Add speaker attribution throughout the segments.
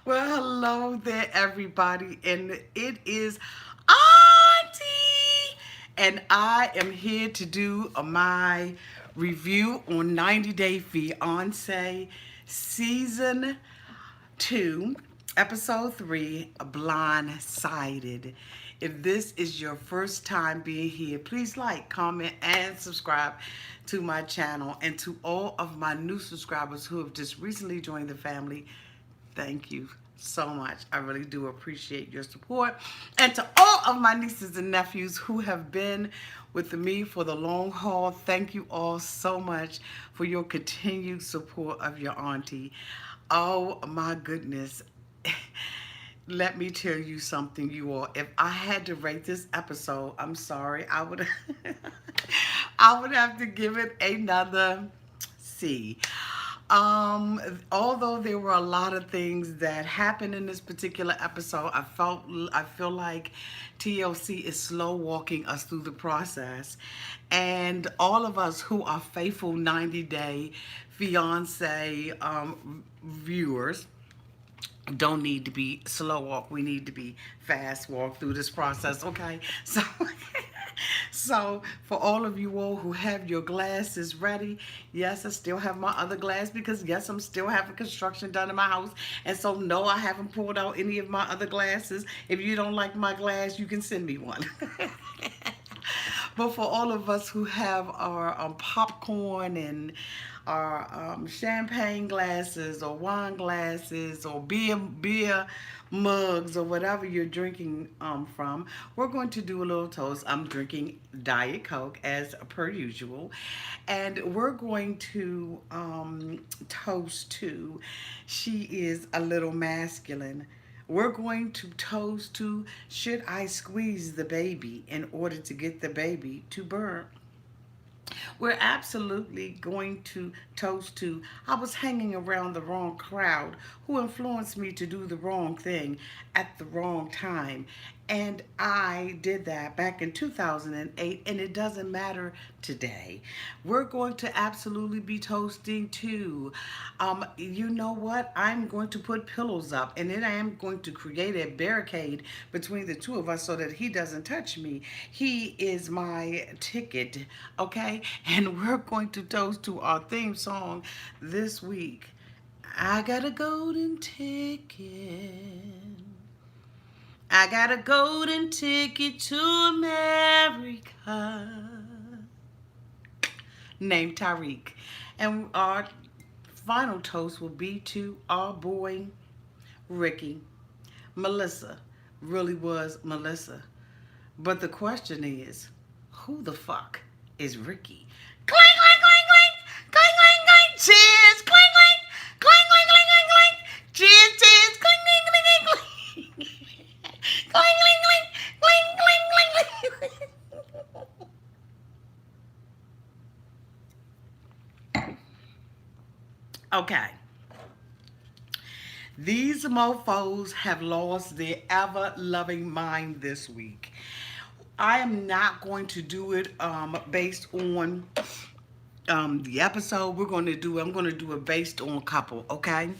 Speaker 1: Well, hello there, everybody, and it is Auntie, and I am here to do my review on 90 Day Fiance Season 2, Episode 3, Blindsided. If this is your first time being here, please like, comment, and subscribe to my channel. And to all of my new subscribers who have just recently joined the family, thank you so much. I really do appreciate your support. And to all of my nieces and nephews who have been with me for the long haul, thank you all so much for your continued support of your auntie. Oh my goodness. Let me tell you something, you all. If I had to rate this episode, I'm sorry, I would I would have to give it another C. Although there were a lot of things that happened in this particular episode, I feel like TLC is slow walking us through the process. And all of us who are faithful 90-day fiance viewers don't need to be slow walk. We need to be fast walk through this process, okay? So so for all of you all who have your glasses ready, yes, I still have my other glass because yes, I'm still having construction done in my house. And so no, I haven't pulled out any of my other glasses. If you don't like my glass, you can send me one. But for all of us who have our popcorn and our champagne glasses or wine glasses or beer mugs or whatever you're drinking from, we're going to do a little toast. I'm drinking Diet Coke as per usual. And we're going to toast to She Is a Little Masculine. We're going to toast to Should I Squeeze the Baby in order to get the baby to birth? We're absolutely going to toast to I was hanging around the wrong crowd who influenced me to do the wrong thing at the wrong time. And I did that back in 2008, and it doesn't matter today. We're going to absolutely be toasting to, you know what? I'm going to put pillows up, and then I am going to create a barricade between the two of us so that he doesn't touch me. He is my ticket, okay? And we're going to toast to our theme song this week. I got a golden ticket. I got a golden ticket to America. Named Tariq. And our final toast will be to our boy, Ricky. Melissa really was Melissa. But the question is, who the fuck is Ricky? Clang, clang, clang, clang, clang, clang, clang. Cheers, clang, clang, clang, clang, clang, clang, clang. Cheers, cheers, clang, clang, clang, clang, clang. Clang, clang, clang, clang, clang, clang, clang. Okay. These mofos have lost their ever-loving mind this week. I am not going to do it based on the episode. I'm going to do it based on couple, okay?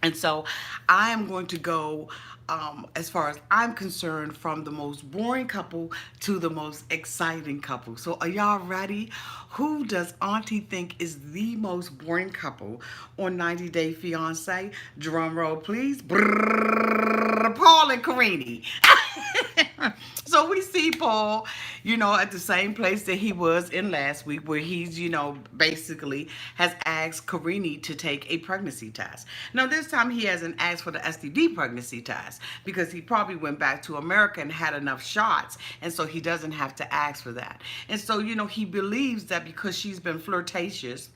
Speaker 1: And so I am going to go, as far as I'm concerned, from the most boring couple to the most exciting couple. So are y'all ready? Who does Auntie think is the most boring couple on 90 Day Fiance? Drum roll, please. Brrr, Paul and Karini. So we see Paul, at the same place that he was in last week, where he's, basically has asked Karini to take a pregnancy test. Now, this time he hasn't asked for the STD pregnancy test because he probably went back to America and had enough shots, and so he doesn't have to ask for that. And so, he believes that because she's been flirtatious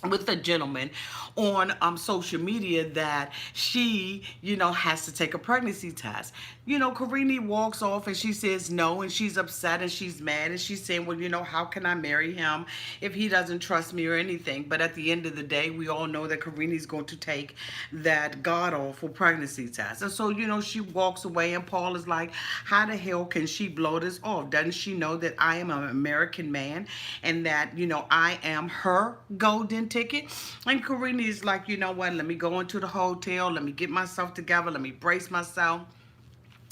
Speaker 1: with a gentleman on social media that she, has to take a pregnancy test. Karini walks off and she says no, and she's upset and she's mad and she's saying, well, how can I marry him if he doesn't trust me or anything? But at the end of the day, we all know that Karini's going to take that god-awful pregnancy test. And so, she walks away and Paul is like, how the hell can she blow this off? Doesn't she know that I am an American man and that, I am her golden ticket. And Karina is like, you know what, let me go into the hotel, let me get myself together, let me brace myself,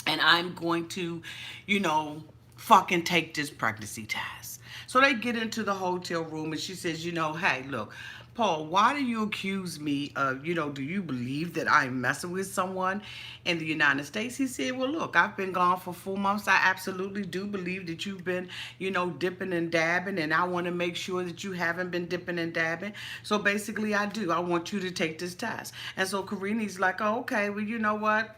Speaker 1: and I'm going to, you know, fucking take this pregnancy test. So they get into the hotel room and she says, you know, hey, look, Paul, why do you accuse me of, you know, do you believe that I'm messing with someone in the United States? He said, well, look, I've been gone for 4 months. I absolutely do believe that you've been, you know, dipping and dabbing, and I want to make sure that you haven't been dipping and dabbing. So basically, I do. I want you to take this test. And so Karini's like, oh, okay, well, you know what?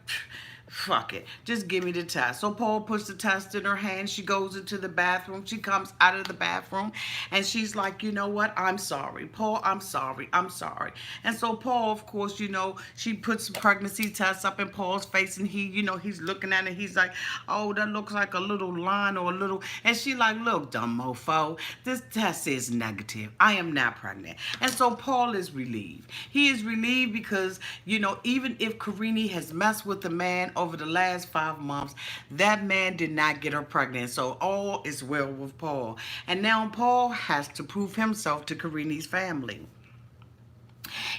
Speaker 1: Fuck it. Just give me the test. So Paul puts the test in her hand. She goes into the bathroom. She comes out of the bathroom and she's like, you know what? I'm sorry. Paul, I'm sorry. I'm sorry. And so Paul, of course, you know, she puts the pregnancy test up in Paul's face and he, you know, he's looking at it. He's like, oh, that looks like a little line or a little. And she like, look, dumb mofo, this test is negative. I am not pregnant. And so Paul is relieved. He is relieved because, you know, even if Karini has messed with the man over the last 5 months, that man did not get her pregnant. So all is well with Paul. And now Paul has to prove himself to Karini's family.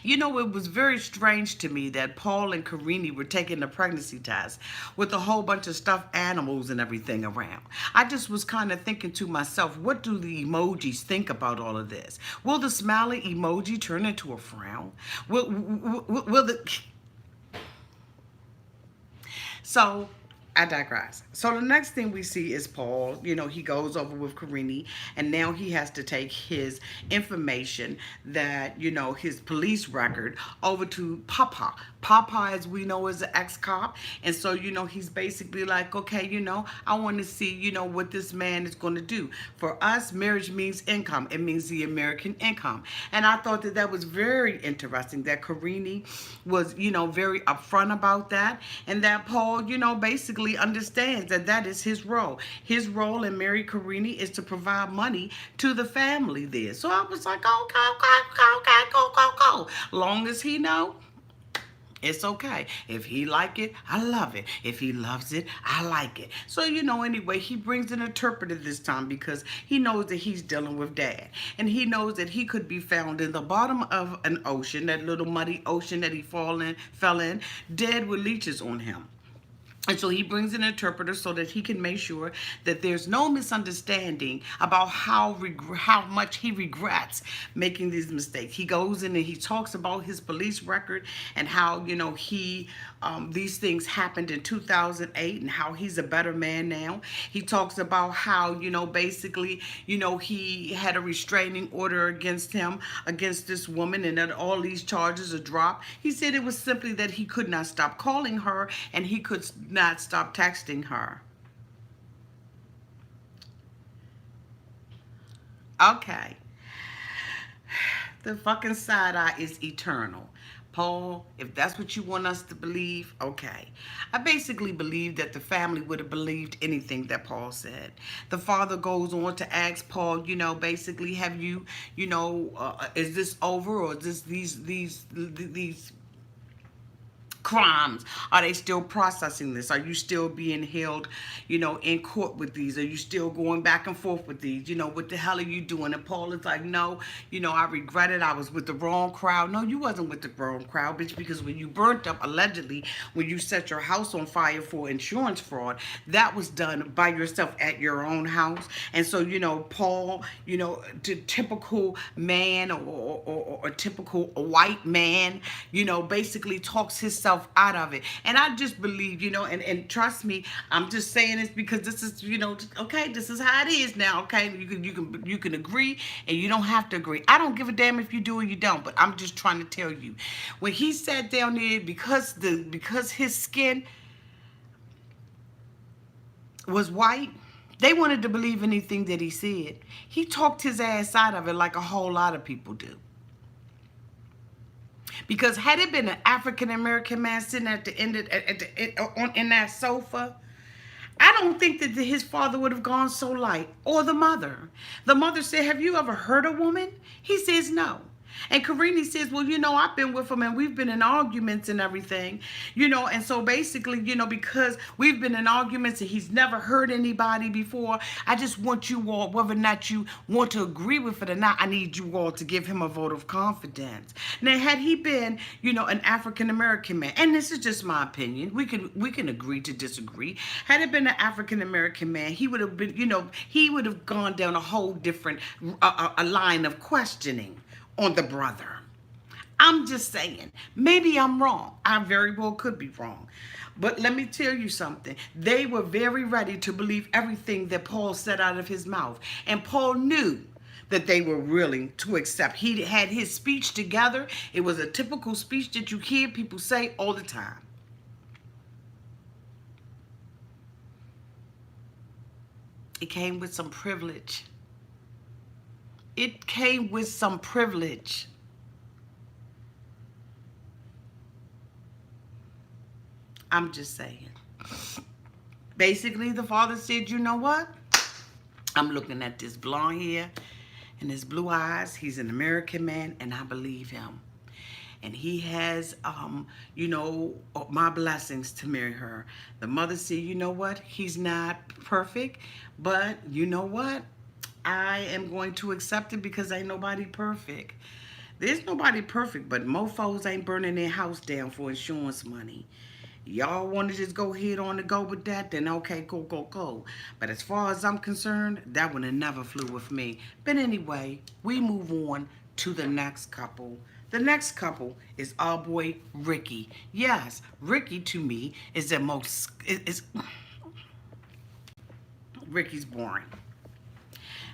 Speaker 1: You know, it was very strange to me that Paul and Karini were taking the pregnancy test with a whole bunch of stuffed animals and everything around. I just was kind of thinking to myself, what do the emojis think about all of this? Will the smiley emoji turn into a frown? Will the... So I digress. So the next thing we see is Paul. You know, he goes over with Karini, and now he has to take his information that, you know, his police record over to Papa. Papa, as we know, is an ex-cop. And so, you know, he's basically like, okay, you know, I want to see, you know, what this man is going to do. For us, marriage means income. It means the American income. And I thought that that was very interesting, that Karini was, you know, very upfront about that. And that Paul, you know, basically understands that that is his role. His role in marrying Karini is to provide money to the family there. So I was like, okay, go. Long as he know, it's okay. If he like it, I love it. If he loves it, I like it. So, you know, anyway, he brings an interpreter this time because he knows that he's dealing with Dad. And he knows that he could be found in the bottom of an ocean, that little muddy ocean that he fell in, dead with leeches on him. And so he brings an interpreter so that he can make sure that there's no misunderstanding about how much he regrets making these mistakes. He goes in and he talks about his police record and how, you know, these things happened in 2008 and how he's a better man now. He talks about how, you know, basically, you know, he had a restraining order against him, against this woman, and that all these charges are dropped. He said it was simply that he could not stop calling her and he could not stop texting her. Okay. The fucking side eye is eternal. Paul, if that's what you want us to believe, okay. I basically believe that the family would have believed anything that Paul said. The father goes on to ask Paul, you know, basically, have you, you know, is this over, or is this these crimes, are they still processing this? Are you still being held, you know, in court with these? Are you still going back and forth with these? You know, what the hell are you doing? And Paul is like, no, you know, I regret it. I was with the wrong crowd. No, you wasn't with the wrong crowd, bitch, because when you burnt up, allegedly, when you set your house on fire for insurance fraud, that was done by yourself at your own house. And so, you know, Paul, you know, the typical man or a typical white man, you know, basically talks himself out of it. And I just believe, you know, and trust me, I'm just saying this because this is, you know, okay, this is how it is now, okay? You can agree and you don't have to agree. I don't give a damn if you do or you don't, but I'm just trying to tell you. When he sat down there, because his skin was white, they wanted to believe anything that he said. He talked his ass out of it like a whole lot of people do. Because had it been an African-American man sitting at the end in that sofa, I don't think that his father would have gone so light, or the mother. The mother said, have you ever hurt a woman? He says no. And Karini says, well, I've been with him and we've been in arguments and everything, and so basically, because we've been in arguments and he's never hurt anybody before, I just want you all, whether or not you want to agree with it or not, I need you all to give him a vote of confidence. Now, had he been, an African American man, and this is just my opinion, we can agree to disagree. Had it been an African American man, he would have been, he would have gone down a whole different a line of questioning on the brother. I'm just saying, maybe I'm wrong. I very well could be wrong. But let me tell you something. They were very ready to believe everything that Paul said out of his mouth. And Paul knew that they were willing to accept. He had his speech together. It was a typical speech that you hear people say all the time. It came with some privilege. It came with some privilege. I'm just saying. Basically, the father said, you know what? I'm looking at this blonde hair and his blue eyes. He's an American man, and I believe him. And he has, my blessings to marry her. The mother said, you know what? He's not perfect, but you know what? I am going to accept it because ain't nobody perfect. There's nobody perfect, but mofos ain't burning their house down for insurance money. Y'all want to just go ahead on to go with that, then okay, go. But as far as I'm concerned, that would have never flew with me. But anyway, we move on to the next couple. The next couple is our boy Ricky. Yes, Ricky to me is the most, Ricky's boring.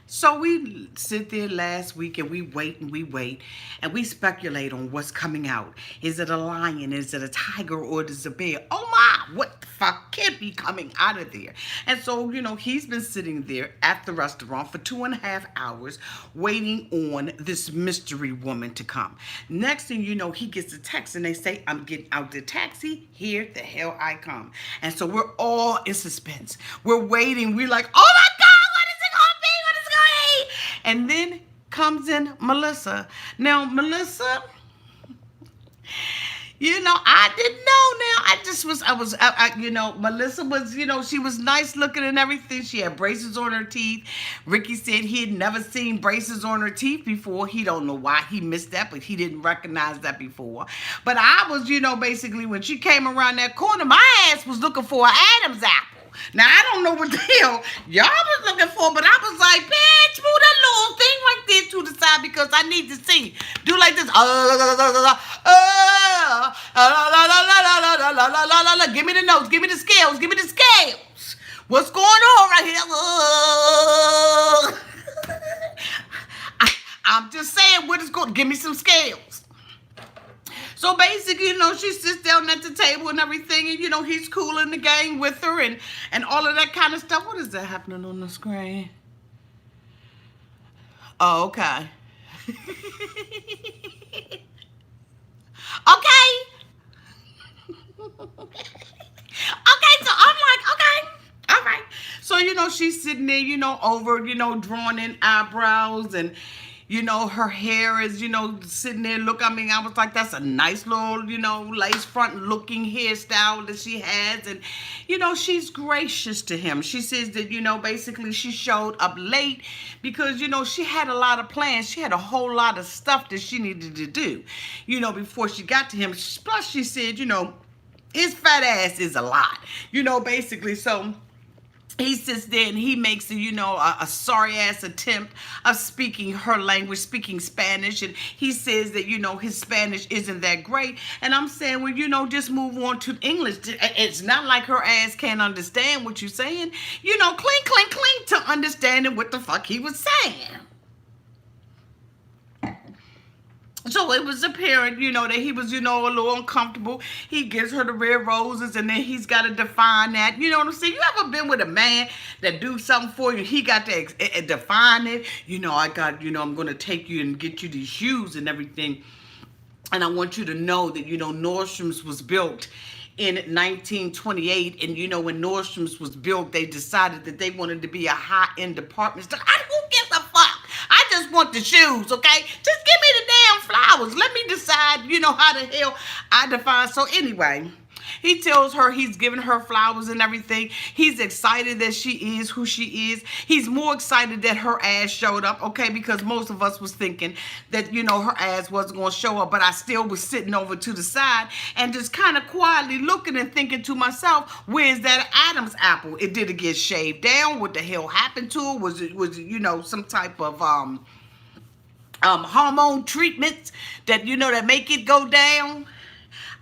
Speaker 1: So we sit there last week and we wait and we speculate on what's coming out. Is it a lion? Is it a tiger? Or is it a bear? Oh my, what the fuck can't be coming out of there? And so, he's been sitting there at the restaurant for 2.5 hours waiting on this mystery woman to come. Next thing you know, he gets a text and they say, I'm getting out the taxi. Here the hell I come. And so we're all in suspense. We're waiting. We're like, oh my God. And then comes in Melissa. Now, Melissa, I didn't know now. Melissa was, she was nice looking and everything. She had braces on her teeth. Ricky said he had never seen braces on her teeth before. He don't know why he missed that, but he didn't recognize that before. But I was, basically when she came around that corner, my ass was looking for an Adam's apple. Now, I don't know what the hell y'all was looking for, but I was like, bitch, move that little thing right there to the side because I need to see. Do like this. Give me the notes. Give me the scales. Give me the scales. What's going on right here? I'm just saying what is going. Give me some scales. So basically, she sits down at the table and everything, and, he's cool in the game with her and all of that kind of stuff. What is that happening on the screen? Oh, okay. Okay. Okay, so I'm like, okay. All right. So, she's sitting there, over, drawing in eyebrows and, her hair is, sitting there. I was like, that's a nice little, lace front looking hairstyle that she has. And, she's gracious to him. She says that, basically she showed up late because, she had a lot of plans. She had a whole lot of stuff that she needed to do, before she got to him. Plus, she said, his fat ass is a lot, basically. So he sits there and he makes a sorry ass attempt of speaking her language, speaking Spanish, and he says that his Spanish isn't that great. And I'm saying, well, just move on to English. It's not like her ass can't understand what you're saying. Clink to understanding what the fuck he was saying. So it was apparent, that he was, a little uncomfortable. He gives her the red roses, and then he's got to define that. You know what I'm saying? You ever been with a man that do something for you? He got to define it. I'm going to take you and get you these shoes and everything. And I want you to know that, Nordstrom's was built in 1928. And, when Nordstrom's was built, they decided that they wanted to be a high-end department store. Who gives a fuck? I just just want the shoes, okay? Just give me the damn flowers. Let me decide, how the hell I define. So anyway, he tells her he's giving her flowers and everything. He's excited that she is who she is. He's more excited that her ass showed up, okay? Because most of us was thinking that, her ass wasn't going to show up. But I still was sitting over to the side and just kind of quietly looking and thinking to myself, where's that Adam's apple? It did it get shaved down? What the hell happened to it? Was it some type of hormone treatments that, that make it go down?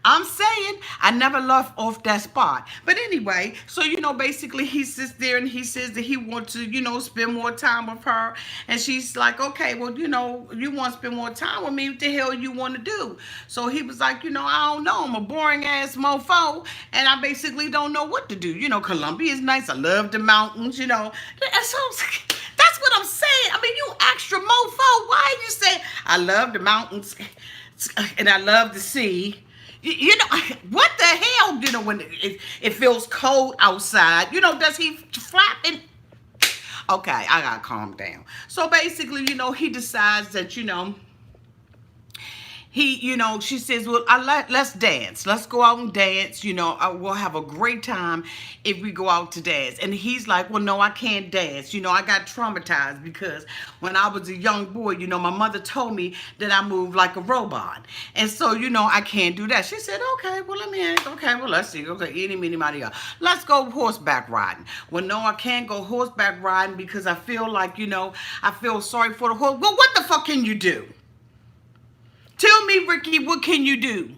Speaker 1: I'm saying I never left off that spot. But anyway, so, basically he sits there and he says that he wants to, spend more time with her. And she's like, okay, well, you want to spend more time with me. What the hell you want to do? So he was like, I don't know. I'm a boring ass mofo. And I basically don't know what to do. Colombia is nice. I love the mountains, So that's what I'm saying. I mean, you extra mofo. Why you say I love the mountains and I love the sea? What the hell, when it feels cold outside, does he flap and... Okay, I gotta calm down. So basically, he decides that, she says, well, let's dance. Let's go out and dance. We'll have a great time if we go out to dance. And he's like, well, no, I can't dance. I got traumatized because when I was a young boy, my mother told me that I moved like a robot. And so, I can't do that. She said, okay, well, let me ask. Okay, well, let's see. Okay, eeny, meeny, miny, let's go horseback riding. Well, no, I can't go horseback riding because I feel like, I feel sorry for the horse. Well, what the fuck can you do? Tell me, Ricky, what can you do?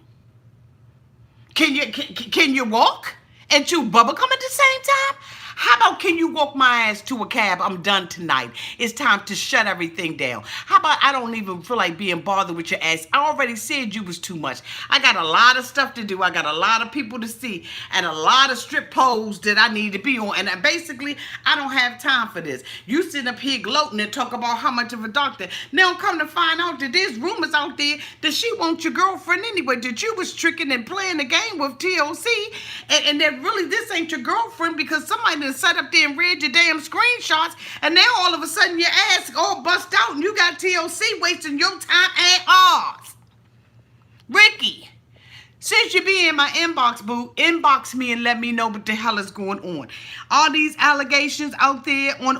Speaker 1: Can you walk and chew bubble gum at the same time? How about can you walk my ass to a cab? I'm done tonight. It's time to shut everything down. How about I don't even feel like being bothered with your ass? I already said you was too much. I got a lot of stuff to do. I got a lot of people to see and a lot of strip poles that I need to be on. And basically, I don't have time for this. You sitting up here gloating and talk about how much of a doctor. Now come to find out that there's rumors out there that she wants your girlfriend anyway, that you was tricking and playing the game with TLC and that really this ain't your girlfriend because somebody sat up there and read your damn screenshots, and now all of a sudden your ass all bust out and you got TLC wasting your time and ours. Ricky, since you be in my inbox, boo, inbox me and let me know what the hell is going on. All these allegations out there on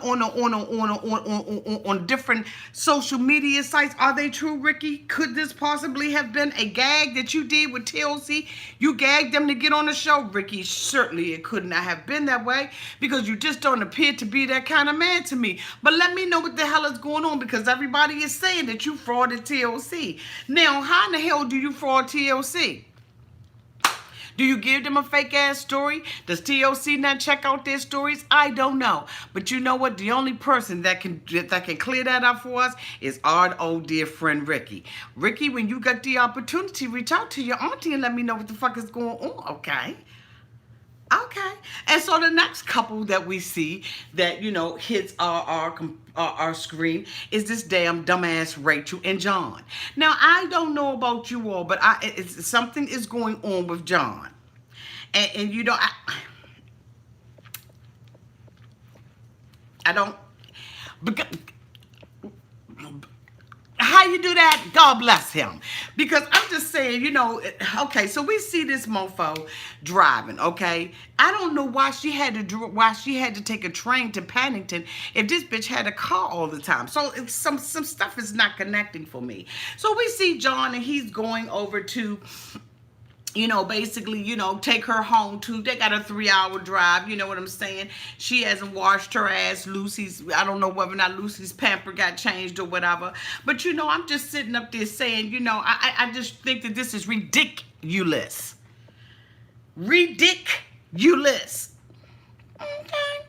Speaker 1: different social media sites, are they true, Ricky? Could this possibly have been a gag that you did with TLC? You gagged them to get on the show, Ricky. Certainly it could not have been that way because you just don't appear to be that kind of man to me. But let me know what the hell is going on because everybody is saying that you frauded TLC. Now, how in the hell do you fraud TLC? Do you give them a fake ass story? Does TLC not check out their stories? I don't know. But you know what? The only person that can clear that up for us is our old dear friend Ricky. Ricky, when you got the opportunity, reach out to your auntie and let me know what the fuck is going on, okay? Okay. And so the next couple that we see that, hits our screen is this damn dumbass Rachel and John. Now, I don't know about you all, but something is going on with John. And I don't... Because, how you do that? God bless him. Because I'm just saying, okay, so we see this mofo driving, okay? I don't know why she had to take a train to Paddington if this bitch had a car all the time. So some stuff is not connecting for me. So we see John and he's going over to basically, take her home too. They got a 3-hour drive, you know what I'm saying? She hasn't washed her ass. I don't know whether or not Lucy's pamper got changed or whatever. But, I'm just sitting up there saying, I just think that this is ridiculous. Ridiculous. Okay?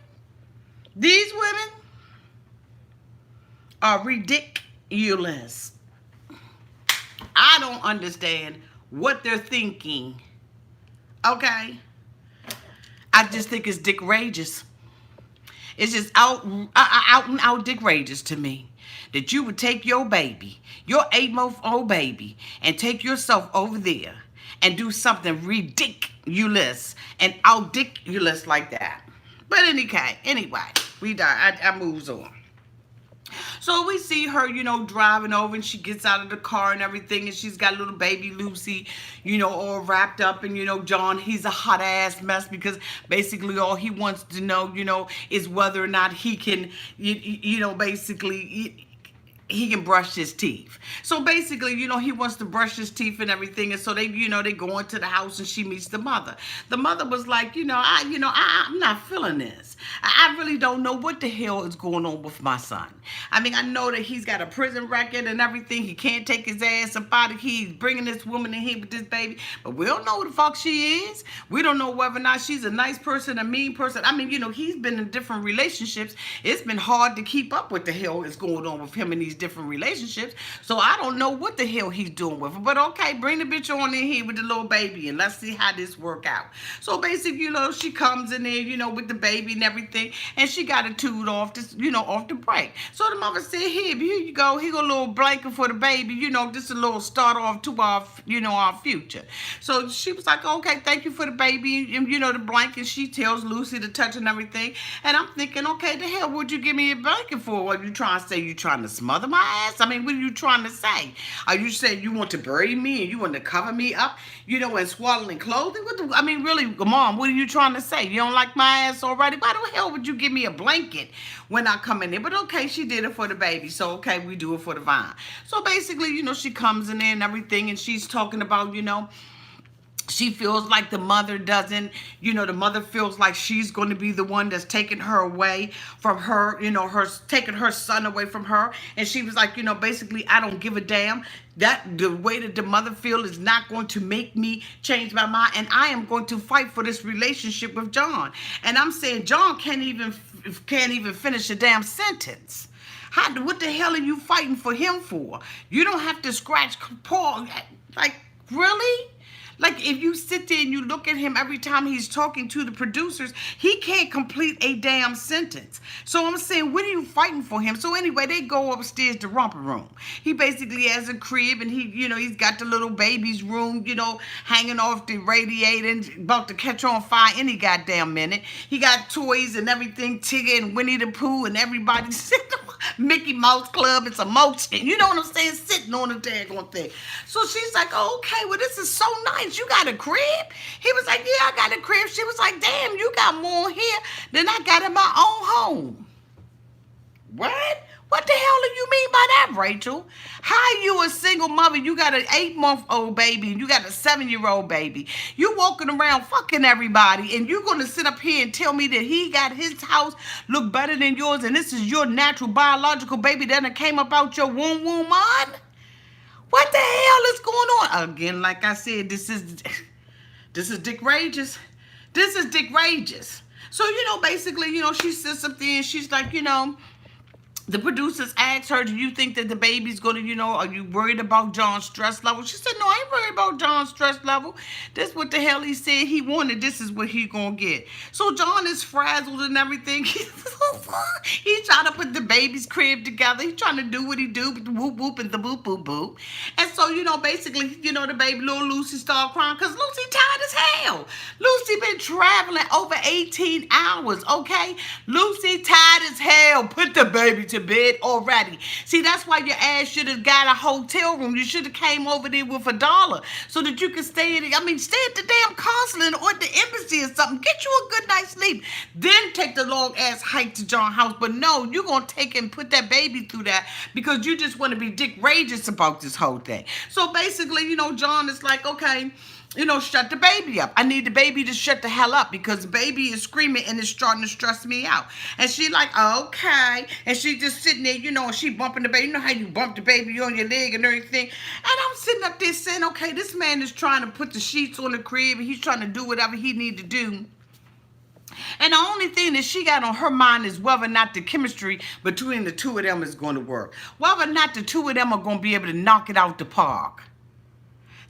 Speaker 1: These women are ridiculous. I don't understand what they're thinking. Okay? I just think it's dick-rageous. It's just out and out dick-rageous to me. That you would take your baby, your 8-month-old baby, and take yourself over there and do something ridiculous and out-diculous like that. But anyway, we die. I moves on. So we see her, driving over, and she gets out of the car and everything, and she's got little baby Lucy, all wrapped up. And, John, he's a hot ass mess because basically all he wants to know, is whether or not he can, basically he can brush his teeth. So basically, he wants to brush his teeth and everything. And so they go into the house, and she meets the mother. The mother was like, I'm not feeling this. I really don't know what the hell is going on with my son. I mean, I know that he's got a prison record and everything. He can't take his ass up out of here. He's bringing this woman in here with this baby. But we don't know who the fuck she is. We don't know whether or not she's a nice person, a mean person. I mean, he's been in different relationships. It's been hard to keep up with the hell is going on with him in these different relationships. So I don't know what the hell he's doing with her. But okay, bring the bitch on in here with the little baby, and let's see how this work out. So basically, she comes in there, with the baby and everything, and she got a tooth off this, off the break. So the mother said, here you go. Here go a little blanket for the baby. Just a little start off to our, our future. So she was like, okay, thank you for the baby, and the blanket. She tells Lucy to touch and everything. And I'm thinking, okay, the hell would you give me a blanket for? What you trying to say? You trying to smother my ass? I mean, what are you trying to say? Are you saying you want to bury me and you want to cover me up, and swaddling clothing? Really, Mom, what are you trying to say? You don't like my ass already? Why the hell would you give me a blanket when I come in there? But okay, she did it for the baby. So, okay, we do it for the vine. So basically, she comes in there and everything, and she's talking about, she feels like the mother doesn't, the mother feels like she's going to be the one that's taking her away from her, taking her son away from her. And she was like, basically, I don't give a damn. That the way that the mother feels is not going to make me change my mind. And I am going to fight for this relationship with John. And I'm saying John can't even finish a damn sentence. What the hell are you fighting for him for? You don't have to scratch Paul. Like, really? Like, if you sit there and you look at him every time he's talking to the producers, he can't complete a damn sentence. So I'm saying, what are you fighting for him? So anyway, they go upstairs to romper room. He basically has a crib, and he's got the little baby's room, hanging off the radiator and about to catch on fire any goddamn minute. He got toys and everything, Tigger and Winnie the Pooh and everybody sitting Mickey Mouse Club and some motion. You know what I'm saying? Sitting on the daggone thing. So she's like, oh, okay, well, this is so nice. You got a crib? He was like, yeah, I got a crib. She was like, damn, you got more here than I got in my own home. What? What the hell do you mean by that, Rachel? How you a single mother? You got an 8-month-old baby and you got a 7-year-old baby. You walking around fucking everybody, and you gonna sit up here and tell me that he got his house look better than yours, and this is your natural biological baby that came up out your womb, on? What the hell is going on? Again, like I said, this is Dick Rages. This is Dick Rages. So, basically, she sits up there and she's like, the producers asked her, do you think that the baby's going to, are you worried about John's stress level? She said, no, I ain't worried about John's stress level. This what the hell he said he wanted. This is what he going to get. So John is frazzled and everything. He's trying to put the baby's crib together. He's trying to do what he do with the whoop whoop and the boop boop boop. And so, basically, the baby, little Lucy started crying because Lucy tired as hell. Lucy been traveling over 18 hours, okay? Lucy tired as hell. Put the baby to bed already. See, that's why your ass should have got a hotel room. You should have came over there with $1 so that you could stay stay at the damn consulate or the embassy or something. Get you a good night's sleep. Then take the long ass hike to John's house. But no, you're going to take and put that baby through that because you just want to be Dick Rages about this whole thing. So basically, John is like, okay, shut the baby up. I need the baby to shut the hell up because the baby is screaming and it's starting to stress me out. And she like, okay. And she just sitting there, and she bumping the baby. You know how you bump the baby on your leg and everything. And I'm sitting up there saying, okay, this man is trying to put the sheets on the crib and he's trying to do whatever he need to do. And the only thing that she got on her mind is whether or not the chemistry between the two of them is going to work. Whether or not the two of them are going to be able to knock it out the park.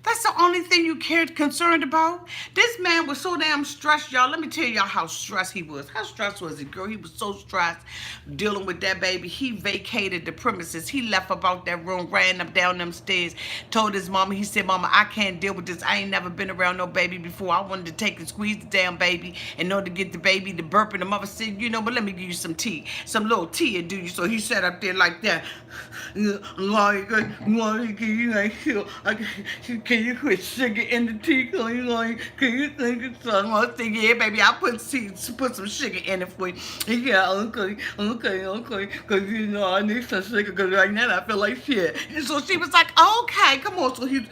Speaker 1: That's the only thing you cared concerned about? This man was so damn stressed, y'all. Let me tell y'all how stressed he was. How stressed was he, girl? He was so stressed dealing with that baby. He vacated the premises. He left about that room, ran up down them stairs, told his mama, he said, Mama, I can't deal with this. I ain't never been around no baby before. I wanted to take and squeeze the damn baby in order to get the baby to burp. And the mother said, you know, but let me give you some tea. Some little tea to do you. So he sat up there like that. Can you put sugar in the tea? Can you think of something? I was thinking, yeah, baby, I'll put some sugar in it for you. Yeah, okay. Because, you know, I need some sugar because right now I feel like shit. And so she was like, okay, come on. So he...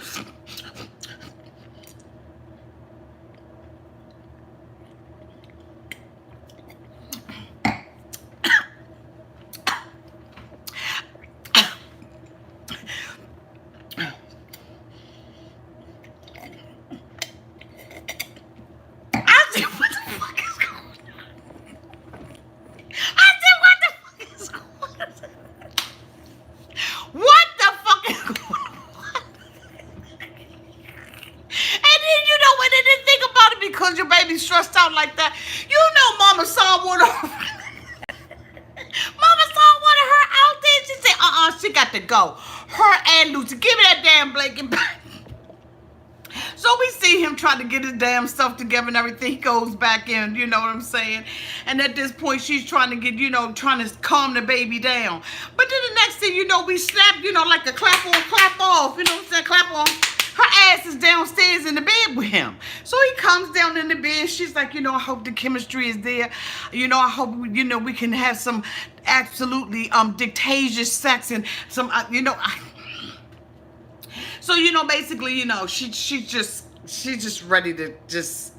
Speaker 1: Because your baby's stressed out like that. You know Mama saw one of Mama saw one of her out there. She said, she got to go. Her and Lucy. Give me that damn blanket back. So we see him trying to get his damn stuff together and everything. He goes back in, you know what I'm saying? And at this point, she's trying to get, you know, trying to calm the baby down. But then the next thing you know, we snap, you know, like a clap on, clap off. You know what I'm saying? Clap on. Her ass is downstairs in the bed with him. So he comes down in the bed. She's like, you know, I hope the chemistry is there. You know, I hope, you know, we can have some absolutely dictatious sex and some, you know. So, you know, basically, you know, she's just ready to just.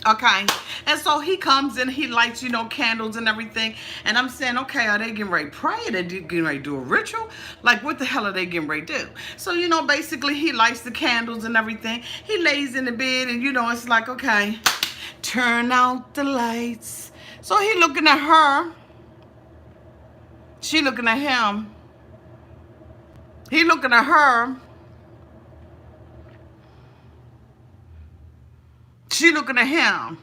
Speaker 1: Okay. And so he comes in, he lights, you know, candles and everything. And I'm saying, okay, are they getting ready to pray? Are they getting ready to do a ritual? Like, what the hell are they getting ready to do? So, you know, basically he lights the candles and everything. He lays in the bed and, you know, it's like, okay, turn out the lights. So he looking at her. She looking at him. He looking at her. She looking at him.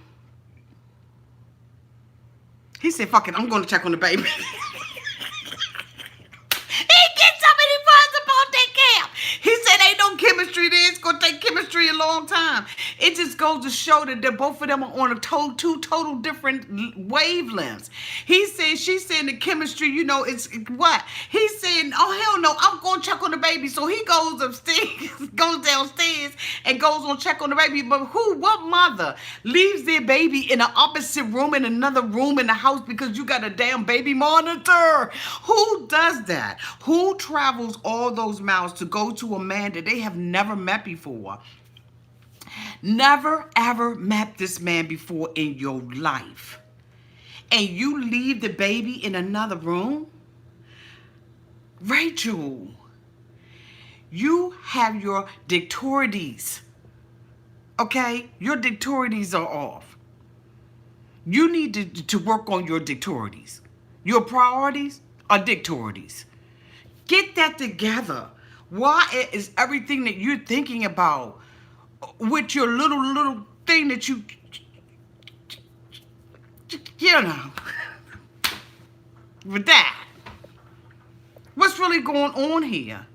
Speaker 1: He said, fuck it, I'm going to check on the baby. He gets so many words about that camp. He said, ain't no chemistry there. It's going to take chemistry a long time. It just goes to show that both of them are on two total different wavelengths. He said, she said the chemistry, you know, it's what? He said, oh, hell no, I'm going to check on the baby. So he goes upstairs, goes downstairs and goes on check on the baby. But what mother leaves their baby in an opposite room, in another room in the house because you got a damn baby monitor? Who does that? Who travels all those miles to go to a man that they have never met before? Never ever met this man before in your life. And you leave the baby in another room? Rachel, you have your dictorities. Okay? Your dictorities are off. You need to work on your dictorities. Your priorities are dictorities. Get that together. Why is everything that you're thinking about with your little thing that you know, with that? What's really going on here?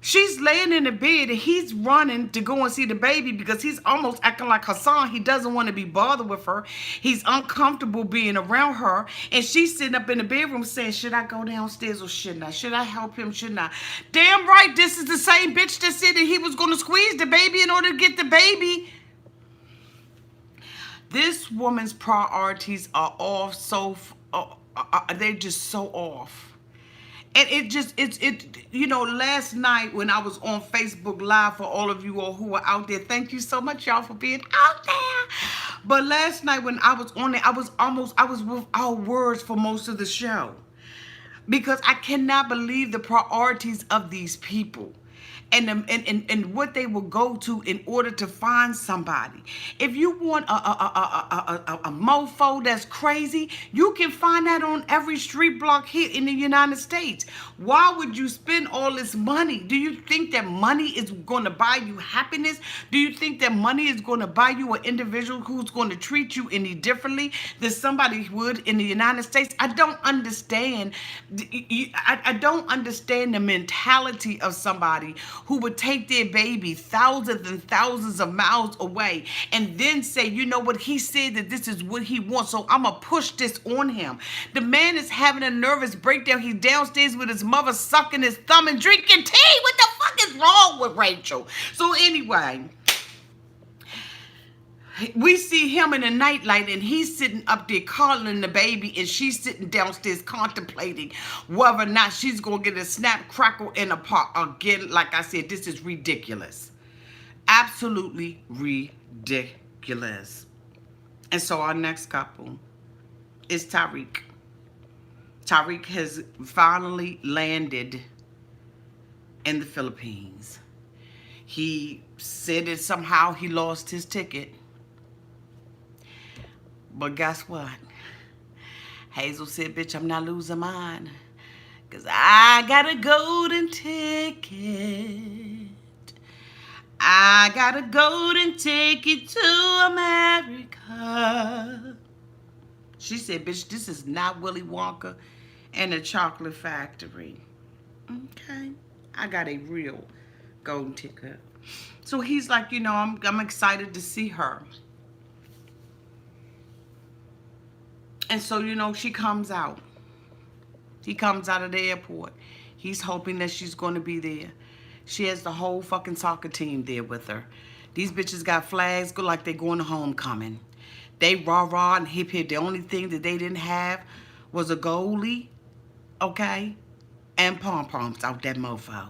Speaker 1: She's laying in the bed and he's running to go and see the baby because he's almost acting like Hassan. He doesn't want to be bothered with her. He's uncomfortable being around her. And she's sitting up in the bedroom saying, should I go downstairs or shouldn't I? Should I help him? Shouldn't I? Damn right, this is the same bitch that said that he was going to squeeze the baby in order to get the baby. This woman's priorities are off so, they're just so off. And you know, last night when I was on Facebook Live, for all of you all who are out there, thank you so much, y'all, for being out there. But last night when I was on it, I was without words for most of the show. Because I cannot believe the priorities of these people. and what they will go to in order to find somebody. If you want a mofo that's crazy, you can find that on every street block here in the United States. Why would you spend all this money? Do you think that money is going to buy you happiness? Do you think that money is going to buy you an individual who's going to treat you any differently than somebody would in the United States? I don't understand. I don't understand the mentality of somebody who would take their baby thousands and thousands of miles away and then say, you know what, he said that this is what he wants, so I'm going to push this on him. The man is having a nervous breakdown. He's downstairs with his mother sucking his thumb and drinking tea. What the fuck is wrong with Rachel? So anyway, we see him in the nightlight, and he's sitting up there coddling the baby, and she's sitting downstairs contemplating whether or not she's going to get a snap, crackle, and a pop. Again, like I said, this is ridiculous. Absolutely ridiculous. And so our next couple is Tariq. Tariq has finally landed in the Philippines. He said that somehow he lost his ticket. But guess what? Hazel said, bitch, I'm not losing mine, because I got a golden ticket. I got a golden ticket to America. She said, bitch, this is not Willy Wonka and the Chocolate Factory. Okay? I got a real golden ticket. So he's like, you know, I'm excited to see her. And so, you know, she comes out. He comes out of the airport. He's hoping that she's going to be there. She has the whole fucking soccer team there with her. These bitches got flags go like they're going to homecoming. They rah-rah and hip-hip. The only thing that they didn't have was a goalie, okay, and pom-poms out that mofo.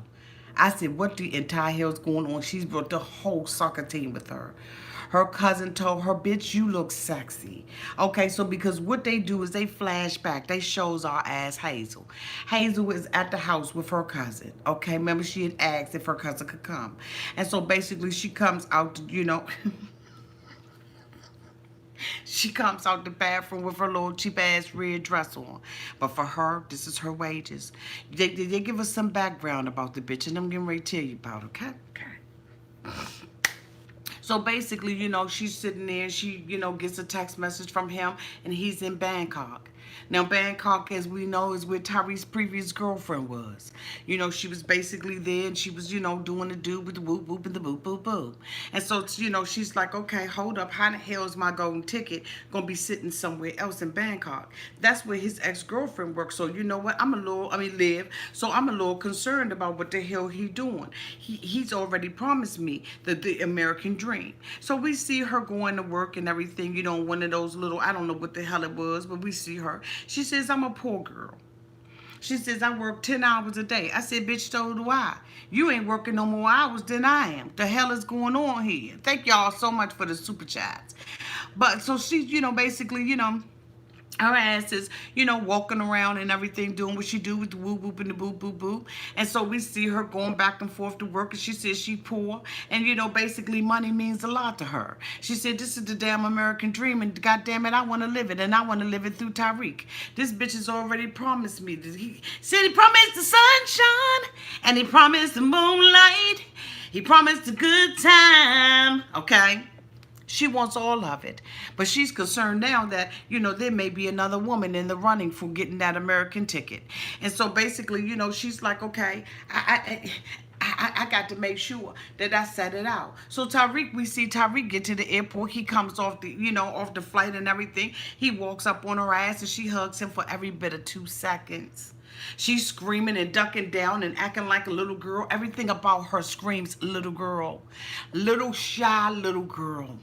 Speaker 1: I said, what the entire hell's going on? She's brought the whole soccer team with her. Her cousin told her, bitch, you look sexy. Okay, so because what they do is they flash back. They shows our ass Hazel. Hazel is at the house with her cousin. Okay, remember she had asked if her cousin could come. And so basically she comes out, to, you know, she comes out the bathroom with her little cheap-ass red dress on. But for her, this is her wages. They give us some background about the bitch, and I'm getting ready to tell you about, okay? Okay. So basically, you know, she's sitting there and she, you know, gets a text message from him, and he's in Bangkok. Now, Bangkok, as we know, is where Tariq's previous girlfriend was. You know, she was basically there, and she was, you know, doing the do with the whoop whoop and the boop boop boop. And so, you know, she's like, okay, hold up. How the hell is my golden ticket going to be sitting somewhere else in Bangkok? That's where his ex-girlfriend works. So, you know what? Live. So I'm a little concerned about what the hell he doing. He's already promised me the American dream. So we see her going to work and everything, you know, one of those little, I don't know what the hell it was, but we see her. She says, I'm a poor girl. She says, I work 10 hours a day. I said, bitch, so do I. You ain't working no more hours than I am. The hell is going on here? Thank y'all so much for the super chats. But so she, you know, basically, you know, her ass is, you know, walking around and everything, doing what she do with the whoop whoop and the boop boop boop. And so we see her going back and forth to work, and she says she poor. And, you know, basically money means a lot to her. She said, this is the damn American dream, and goddamn it, I want to live it. And I want to live it through Tariq. This bitch has already promised me. He said he promised the sunshine, and he promised the moonlight. He promised a good time. Okay? She wants all of it. But she's concerned now that, you know, there may be another woman in the running for getting that American ticket. And so basically, you know, she's like, okay, I got to make sure that I set it out. So Tariq, we see Tariq get to the airport. He comes off the, you know, off the flight and everything. He walks up on her ass and she hugs him for every bit of 2 seconds. She's screaming and ducking down and acting like a little girl. Everything about her screams little girl. Little shy little girl.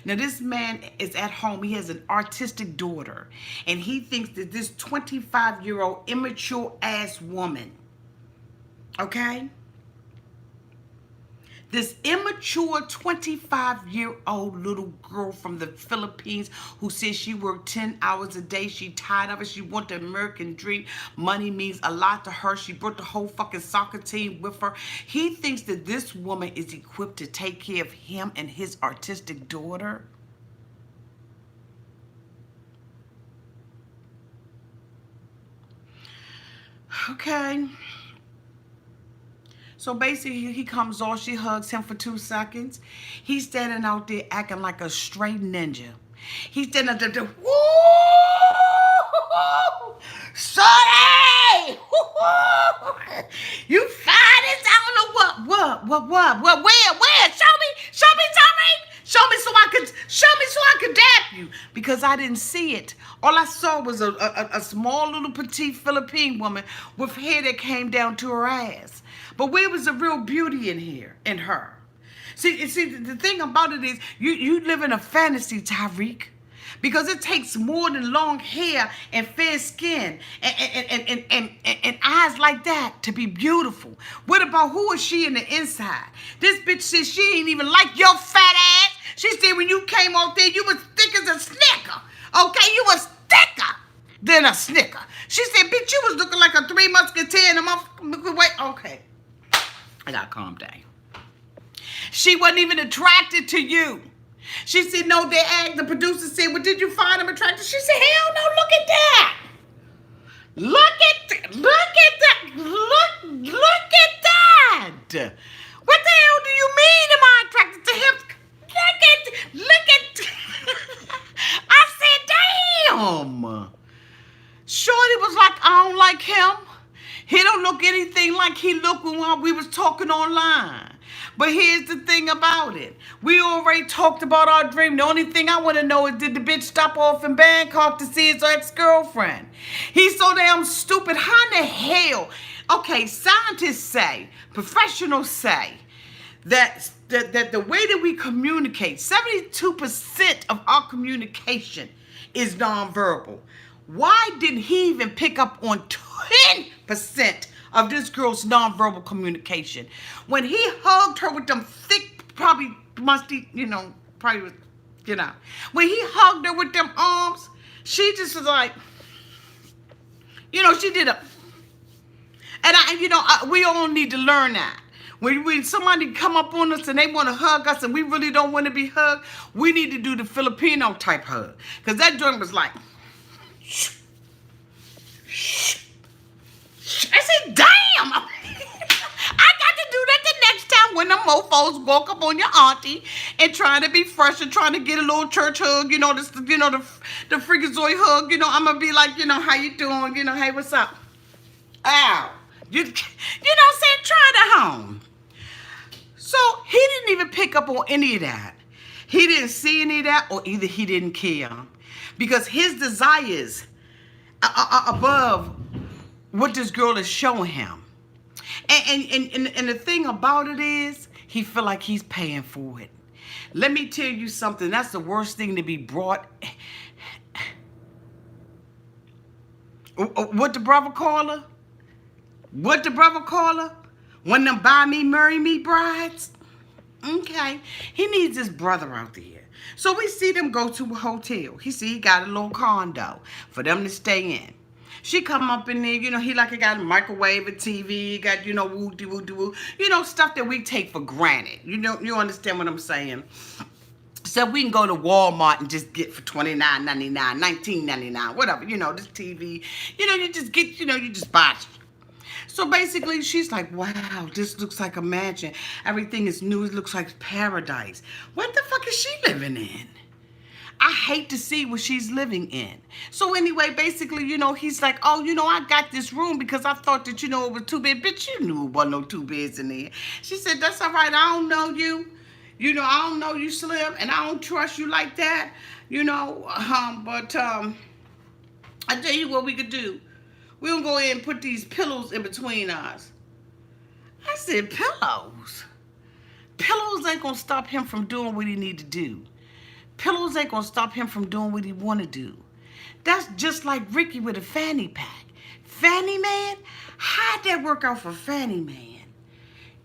Speaker 1: Now, this man is at home. He has an artistic daughter. And he thinks that this 25-year-old immature-ass woman, okay, This immature 25-year-old little girl from the Philippines who says she worked 10 hours a day. She tired of it. She want the American dream. Money means a lot to her. She brought the whole fucking soccer team with her. He thinks that this woman is equipped to take care of him and his artistic daughter. Okay. So basically, he comes off, she hugs him for 2 seconds. He's standing out there acting like a straight ninja. He's standing out there, woo! Sorry! You fine as I don't know what, where? Show me, so I could dap you. Because I didn't see it. All I saw was a small little petite Philippine woman with hair that came down to her ass. But where was the real beauty in her? See, the thing about it is, you live in a fantasy, Tyreek. Because it takes more than long hair and fair skin and eyes like that to be beautiful. What about who is she in the inside? This bitch says she ain't even like your fat ass. She said when you came off there, you was thick as a snicker. Okay, you was thicker than a snicker. She said, bitch, you was looking like a Three Musketeer and a motherfucking wait. Okay, I gotta calm down. She wasn't even attracted to you. She said, no, the producer said, well, did you find him attractive? She said, hell no, look at that. Look at that. What the hell do you mean am I attracted to him? Look at I said, damn. Shorty was like, I don't like him. He don't look anything like he looked when we was talking online. But here's the thing about it. We already talked about our dream. The only thing I want to know is, did the bitch stop off in Bangkok to see his ex-girlfriend? He's so damn stupid. How in the hell? Okay, scientists say, professionals say, that the way that we communicate, 72% of our communication is nonverbal. Why didn't he even pick up on 10% of this girl's nonverbal communication? When he hugged her with them thick, probably musty, when he hugged her with them arms, she just was like, she did a, and we all need to learn that. When somebody come up on us and they want to hug us and we really don't want to be hugged, we need to do the Filipino type hug. Because that joint was like, I said, damn! I got to do that the next time when them mofos walk up on your auntie and trying to be fresh and trying to get a little church hug, the freakazoid hug, I'm going to be like, how you doing? Hey, what's up? Ow. You know what I'm saying? Try it at home. So he didn't even pick up on any of that. He didn't see any of that, or either he didn't care. Because his desires are above what this girl is showing him. And the thing about it is, he feel like he's paying for it. Let me tell you something. That's the worst thing to be brought. What the brother call her? What the brother call her? One of them buy me, marry me brides? Okay. He needs his brother out there. So we see them go to a hotel. He got a little condo for them to stay in. She come up in there, he got a microwave, a TV, got, woo-de-woo-de-woo, stuff that we take for granted. You understand what I'm saying? So we can go to Walmart and just get for $29.99, $19.99, whatever, this TV. You just get, you just buy it. So basically, she's like, wow, this looks like a mansion. Everything is new. It looks like paradise. What the fuck is she living in? I hate to see what she's living in. So anyway, basically, he's like, oh, I got this room because I thought that, it was 2 beds. Bitch, you knew it wasn't no 2 beds in there. She said, that's all right. I don't know you. I don't know you, Slim, and I don't trust you like that. But I tell you what we could do. We're going to go ahead and put these pillows in between us. I said, pillows? Pillows ain't going to stop him from doing what he need to do. Pillows ain't going to stop him from doing what he want to do. That's just like Ricky with a fanny pack. Fanny man? How'd that work out for Fanny man?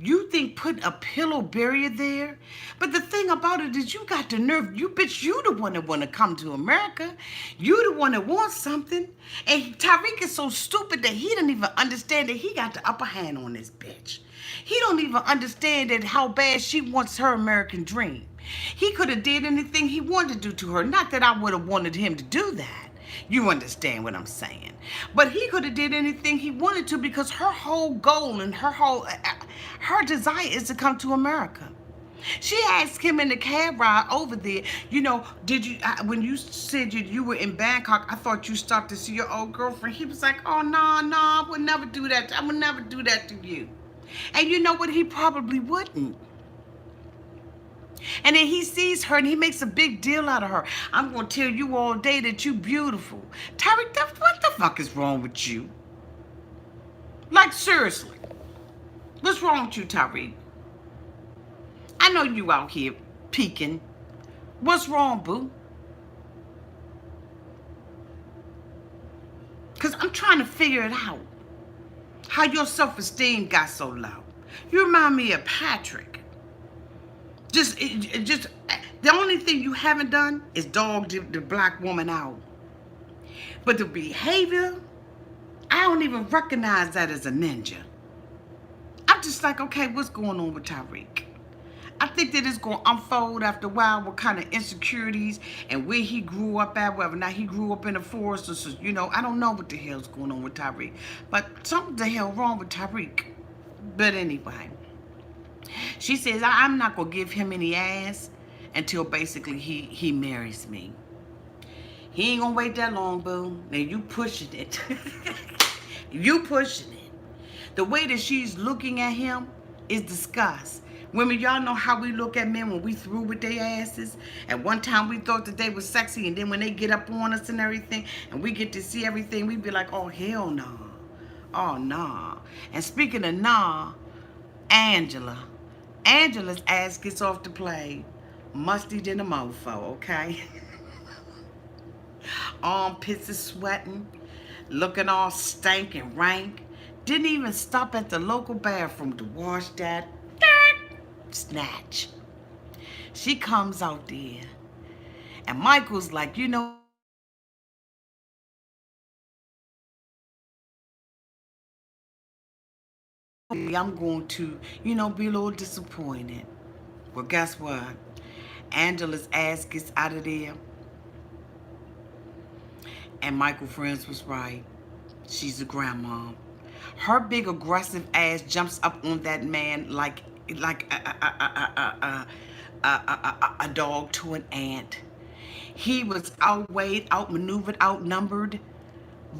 Speaker 1: You think putting a pillow barrier there? But the thing about it is you got the nerve. You bitch, you the one that want to come to America. You the one that wants something. And Tyreek is so stupid that he didn't even understand that he got the upper hand on this bitch. He don't even understand that how bad she wants her American dream. He could have did anything he wanted to do to her. Not that I would have wanted him to do that. You understand what I'm saying? But he could have did anything he wanted to because her whole goal and her desire is to come to America. She asked him in the cab ride over there, did you, when you said you were in Bangkok, I thought you stopped to see your old girlfriend. He was like, oh, no, I would never do that. I would never do that to you. And you know what? He probably wouldn't. And then he sees her and he makes a big deal out of her. I'm going to tell you all day that you beautiful. Tyreek, what the fuck is wrong with you? Like, seriously. What's wrong with you, Tyreek? I know you out here peeking. What's wrong, boo? Because I'm trying to figure it out. How your self-esteem got so low. You remind me of Patrick. Just the only thing you haven't done is dog the black woman out. But the behavior, I don't even recognize that as a ninja. I'm just like, okay, what's going on with Tyreek? I think that it's going to unfold after a while what kind of insecurities and where he grew up at, whether or not he grew up in the forest or, I don't know what the hell's going on with Tyreek. But something the hell wrong with Tyreek. But anyway. She says, I'm not going to give him any ass until basically he marries me. He ain't going to wait that long, boo. Now you pushing it. You pushing it. The way that she's looking at him is disgust. Women, y'all know how we look at men when we through with their asses. At one time we thought that they were sexy, and then when they get up on us and everything, and we get to see everything, we be like, oh, hell no. Nah. Oh, nah. And speaking of nah, Angela's ass gets off the plane musty than a mofo, okay? Armpits is sweating, looking all stank and rank. Didn't even stop at the local bathroom to wash that snatch. She comes out there, and Michael's like, I'm going to, be a little disappointed. Well, guess what? Angela's ass gets out of there. And Michael Friends was right. She's a grandma. Her big aggressive ass jumps up on that man like a dog to an ant. He was outweighed, outmaneuvered, outnumbered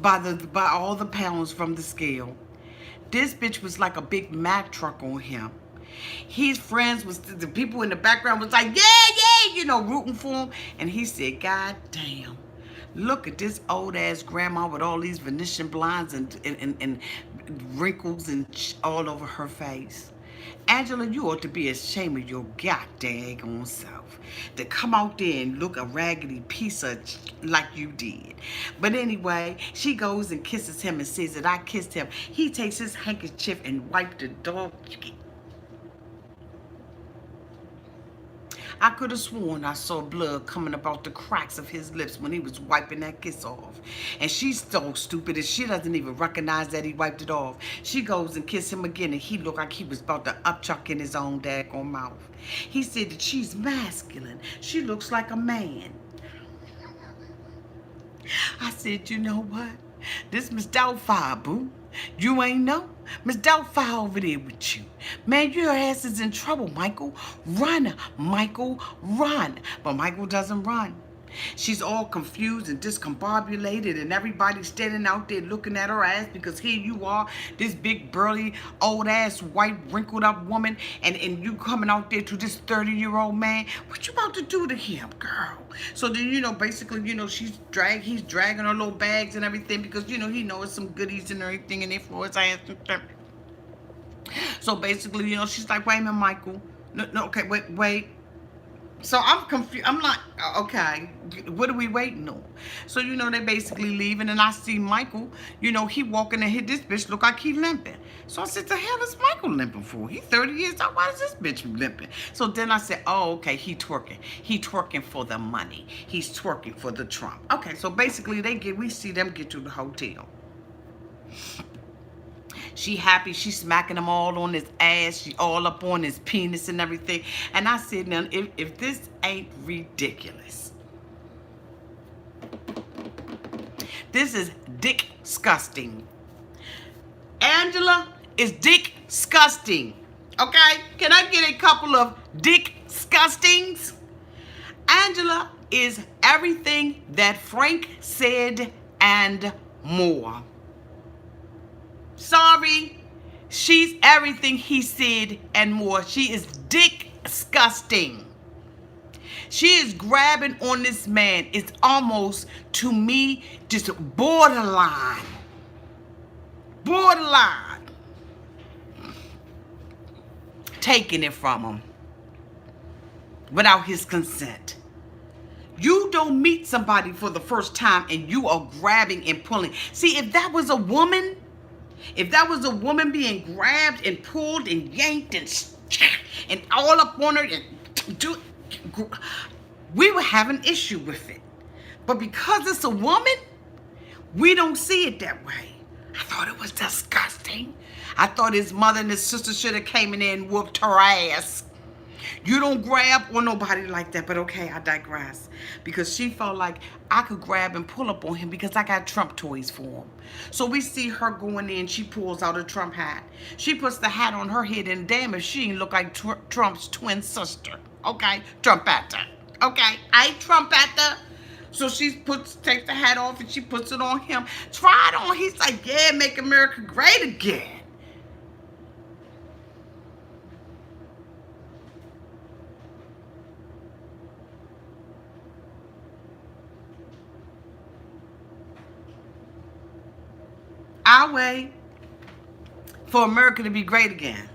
Speaker 1: by all the pounds from the scale. This bitch was like a big Mack truck on him. His friends the people in the background was like, yeah, rooting for him. And he said, God damn, look at this old ass grandma with all these Venetian blinds and wrinkles and all over her face. Angela, you ought to be ashamed of your goddamn self to come out there and look a raggedy piece of like you did. But anyway, she goes and kisses him and says that I kissed him. He takes his handkerchief and wiped the dog. I could have sworn I saw blood coming about the cracks of his lips when he was wiping that kiss off. And she's so stupid that she doesn't even recognize that he wiped it off. She goes and kisses him again, and he looked like he was about to upchuck in his own daggone mouth. He said that she's masculine. She looks like a man. I said, you know what? This Miss Doubtfire, boo. You ain't know? Miss Doubtfire over there with you. Man, your ass is in trouble, Michael. Run, Michael, run. But Michael doesn't run. She's all confused and discombobulated, and everybody's standing out there looking at her ass because here you are, this big, burly, old-ass, white, wrinkled-up woman, and you coming out there to this 30-year-old man. What you about to do to him, girl? So then, basically, he's dragging her little bags and everything because, he knows some goodies and everything in there for his ass. So basically, she's like, wait a minute, Michael. No, okay, wait. So I'm confused. I'm like, okay, what are we waiting on? So, they basically leaving, and I see Michael, he walking and hit this bitch look like he limping. So I said, the hell is Michael limping for? He 30 years old. Why is this bitch limping? So then I said, oh, okay, he twerking. He twerking for the money. He's twerking for the Trump. Okay, so basically we see them get to the hotel. She happy. She smacking him all on his ass. She all up on his penis and everything. And I said, now, if this ain't ridiculous, this is disgusting. Angela is disgusting. Okay? Can I get a couple of disgustings? Angela is everything that Frank said and more. Sorry, she's everything he said and more. She is disgusting. She is grabbing on this man. It's almost, to me, just borderline. Borderline. Taking it from him without his consent. You don't meet somebody for the first time and you are grabbing and pulling. See, if that was a woman being grabbed and pulled and yanked and all up on her, we would have an issue with it. But because it's a woman, we don't see it that way. I thought it was disgusting. I thought his mother and his sister should have came in there and whooped her ass. You don't grab on nobody like that, but okay, I digress. Because she felt like I could grab and pull up on him because I got Trump toys for him. So we see her going in, she pulls out a Trump hat. She puts the hat on her head, and damn if she ain't look like Trump's twin sister. Okay, Trumpetta. Okay, I Trumpetta. So she takes the hat off and she puts it on him. Try it on. He's like, yeah, make America great again. Our way for America to be great again.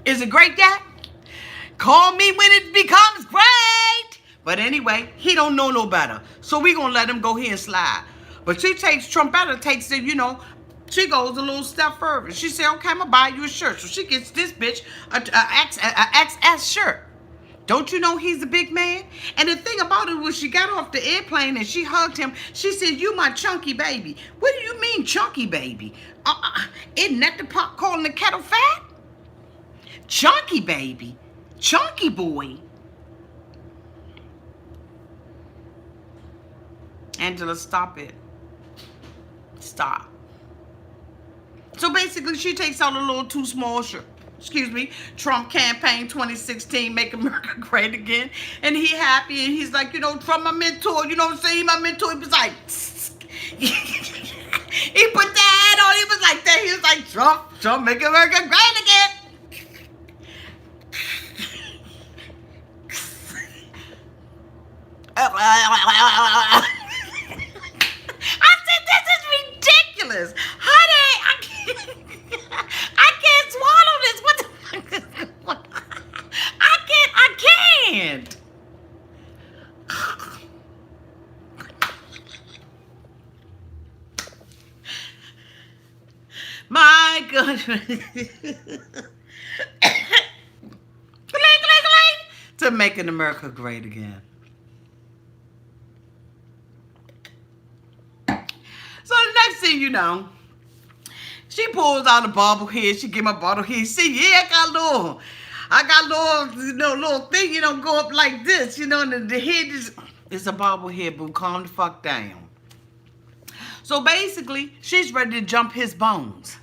Speaker 1: Is it great yet? Call me when it becomes great. But anyway, he don't know no better. So we gonna let him go here and slide. But she takes, Trumpetta takes it, she goes a little step further. She said, okay, I'm gonna buy you a shirt. So she gets this bitch a XS shirt. Don't you know he's a big man? And the thing about it was she got off the airplane and she hugged him. She said, you my chunky baby. What do you mean chunky baby? Isn't that the pot calling the kettle fat? Chunky baby. Chunky boy. Angela, stop it. Stop. So basically, she takes out a little too small shirt. Excuse me, Trump campaign 2016, make America great again. And he happy, and he's like, Trump, my mentor, you know what I'm saying? My mentor, he was like, he put that on, he was like that. He was like, Trump, make America great again. I said, this is ridiculous. Honey, I can't swallow this. What the fuck is I can't. My goodness. To making America great again. So the next thing you know, she pulls out a bobblehead. She give my bobblehead. See, yeah, I got little thing, go up like this, and the head is a bobblehead, boo. Calm the fuck down. So basically, she's ready to jump his bones.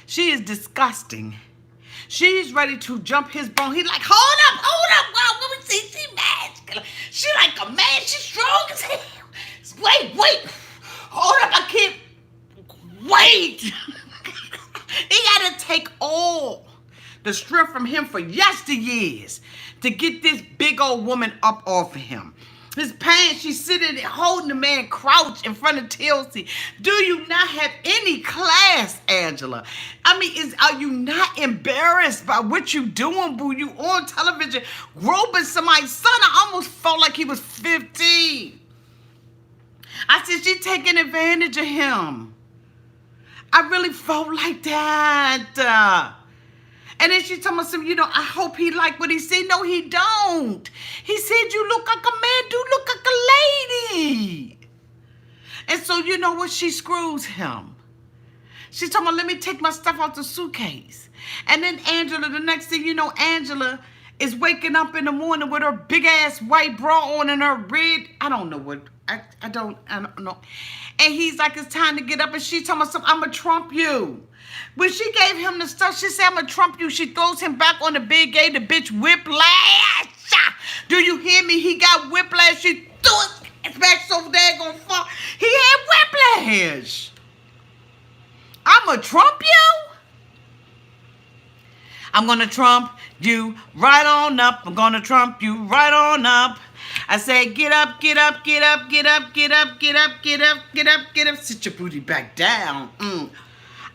Speaker 1: She is disgusting. She's ready to jump his bone. He's like, hold up, wow, let me see, she mad. She like a man, she's strong as hell. Wait, hold up, I can't wait. He gotta take all the strength from him for yesteryears to get this big old woman up off of him. His pants, she's sitting there holding the man crouched in front of TLC. Do you not have any class, Angela? I mean, are you not embarrassed by what you doing, boo? You on television groping somebody's son. I almost felt like he was 15. I said, she taking advantage of him. I really felt like that. And then she told me some, I hope he like what he said. No, he don't. He said, you look like a man, do look like a lady. And so you know what? She screws him. She told me, let me take my stuff out the suitcase. And then Angela, the next thing you know, Angela is waking up in the morning with her big ass white bra on and her red, I don't know what, I don't know. And he's like, it's time to get up. And she told me, I'm going to trump you. When she gave him the stuff, she said, I'm going to trump you. She throws him back on the bed, gave the bitch whiplash. Do you hear me? He got whiplash. She threw it back so daggone far. He had whiplash. I'm going to trump you? I'm going to trump you right on up. I'm going to trump you right on up. I said, get up, get up, get up, get up, get up, get up, get up, get up, get up. Sit your booty back down.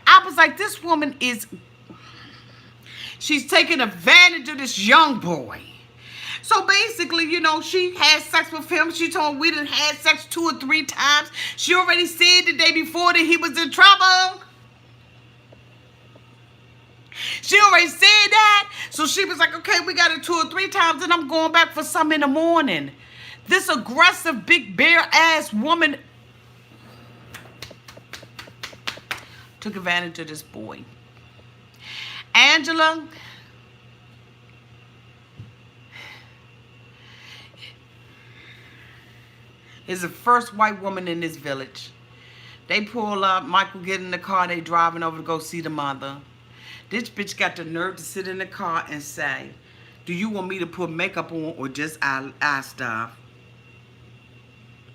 Speaker 1: I was like, this woman she's taking advantage of this young boy. So basically, she had sex with him. She told me we done had sex 2 or 3 times. She already said the day before that he was in trouble. She already said that. So she was like, okay, we got it 2 or 3 times, and I'm going back for some in the morning. This aggressive, big, bare-ass woman took advantage of this boy. Angela is the first white woman in this village. They pull up, Michael get in the car, they driving over to go see the mother. This bitch got the nerve to sit in the car and say, do you want me to put makeup on or just eye stuff?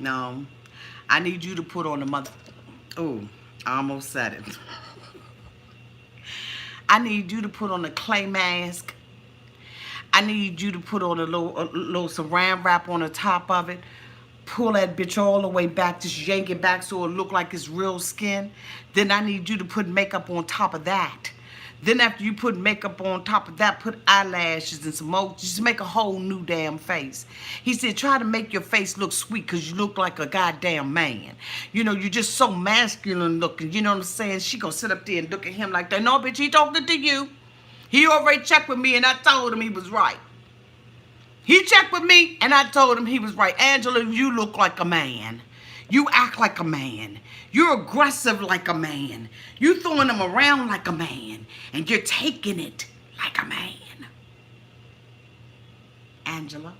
Speaker 1: No, I need you to put on the mother. Oh, I almost said it. I need you to put on a clay mask. I need you to put on a little saran wrap on the top of it. Pull that bitch all the way back, just yank it back so it look like it's real skin. Then I need you to put makeup on top of that. Then after you put makeup on top of that, put eyelashes and some more, just make a whole new damn face. He said, try to make your face look sweet because you look like a goddamn man. You're just so masculine looking, you know what I'm saying? She gonna sit up there and look at him like that. No, bitch, he talking to you. He already checked with me and I told him he was right. He checked with me and I told him he was right. Angela, you look like a man. You act like a man. You're aggressive like a man. You throwing them around like a man. And you're taking it like a man. Angela.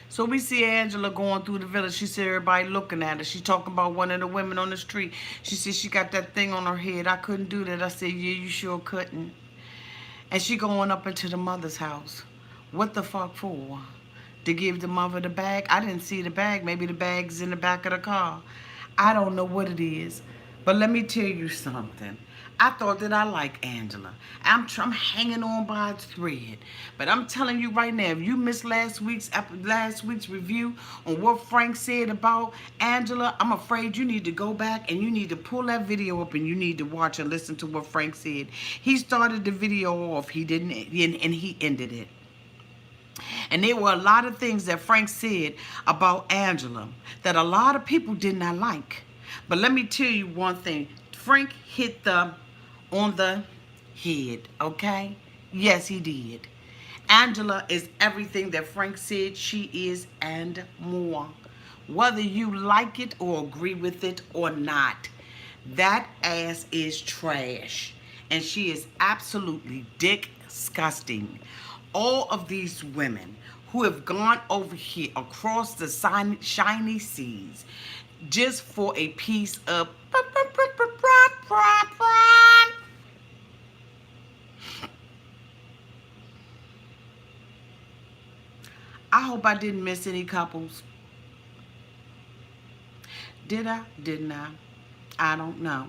Speaker 1: So we see Angela going through the village. She see everybody looking at her. She talking about one of the women on the street. She said she got that thing on her head. I couldn't do that. I said, yeah, you sure couldn't. And she going up into the mother's house. What the fuck for? To give the mother the bag? I didn't see the bag. Maybe the bag's in the back of the car. I don't know what it is. But let me tell you something. I thought that I like Angela. I'm hanging on by a thread. But I'm telling you right now, if you missed last week's review on what Frank said about Angela, I'm afraid you need to go back and you need to pull that video up and you need to watch and listen to what Frank said. He started the video off. He didn't, and he ended it. And there were a lot of things that Frank said about Angela that a lot of people did not like. But let me tell you one thing. Frank hit on the head, okay? Yes, he did. Angela is everything that Frank said she is and more. Whether you like it or agree with it or not, that ass is trash. And she is absolutely disgusting. All of these women who have gone over here across the shiny seas just for a piece of I hope I didn't miss any couples. Did I? Didn't I? I don't know.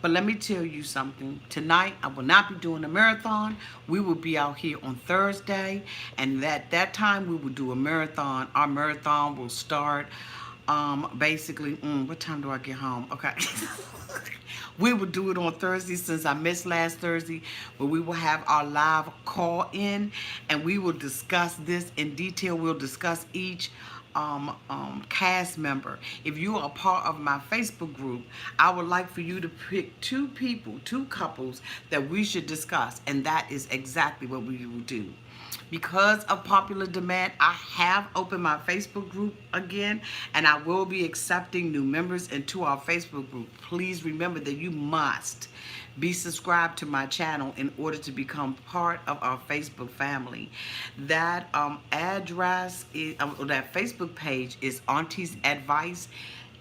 Speaker 1: But let me tell you something. Tonight, I will not be doing a marathon. We will be out here on Thursday. And at that time, we will do a marathon. Our marathon will start basically, what time do I get home? Okay. We will do it on Thursday since I missed last Thursday, but we will have our live call in and we will discuss this in detail. We'll discuss each cast member. If you are a part of my Facebook group, I would like for you to pick two people, two couples that we should discuss, and that is exactly what we will do. Because of popular demand, I have opened my Facebook group again, and I will be accepting new members into our Facebook group. Please remember that you must be subscribed to my channel in order to become part of our Facebook family. That address is, that Facebook page is Auntie's Advice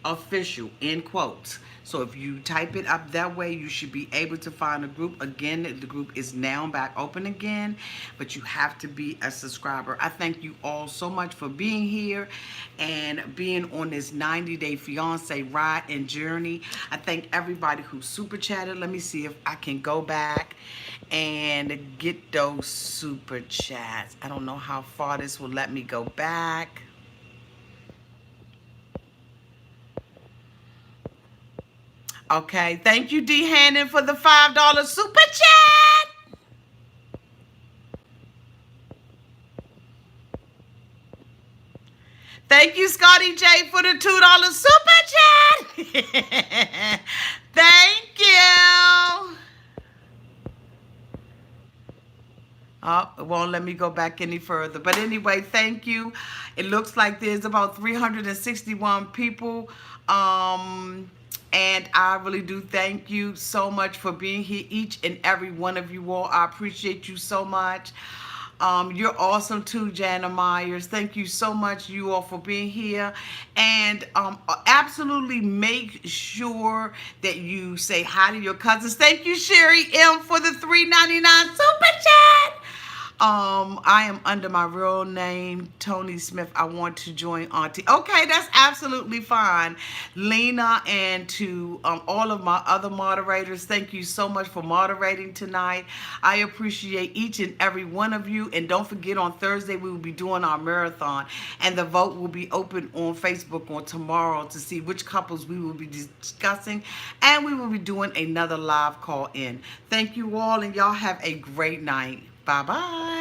Speaker 1: Official, in quotes. So if you type it up that way, you should be able to find a group. Again, the group is now back open again, but you have to be a subscriber. I thank you all so much for being here and being on this 90-day fiance ride and journey. I thank everybody who super chatted. Let me see if I can go back and get those super chats. I don't know how far this will let me go back. Okay, thank you, D. Hannon, for the $5 super chat. Thank you, Scotty J, for the $2 super chat. Thank you. Oh, it won't let me go back any further. But anyway, thank you. It looks like there's about 361 people. And I really do thank you so much for being here, each and every one of you all. I appreciate you so much. You're awesome too, Jana Myers. Thank you so much, you all, for being here. And absolutely make sure that you say hi to your cousins. Thank you, Sherry M, for the $3.99 super chat. I am under my real name, Tony Smith. I want to join Auntie. Okay, that's absolutely fine. Lena, and to all of my other moderators, thank you so much for moderating tonight. I appreciate each and every one of you. And don't forget, on Thursday, we will be doing our marathon. And the vote will be open on Facebook on tomorrow to see which couples we will be discussing. And we will be doing another live call in. Thank you all, and y'all have a great night. Bye-bye.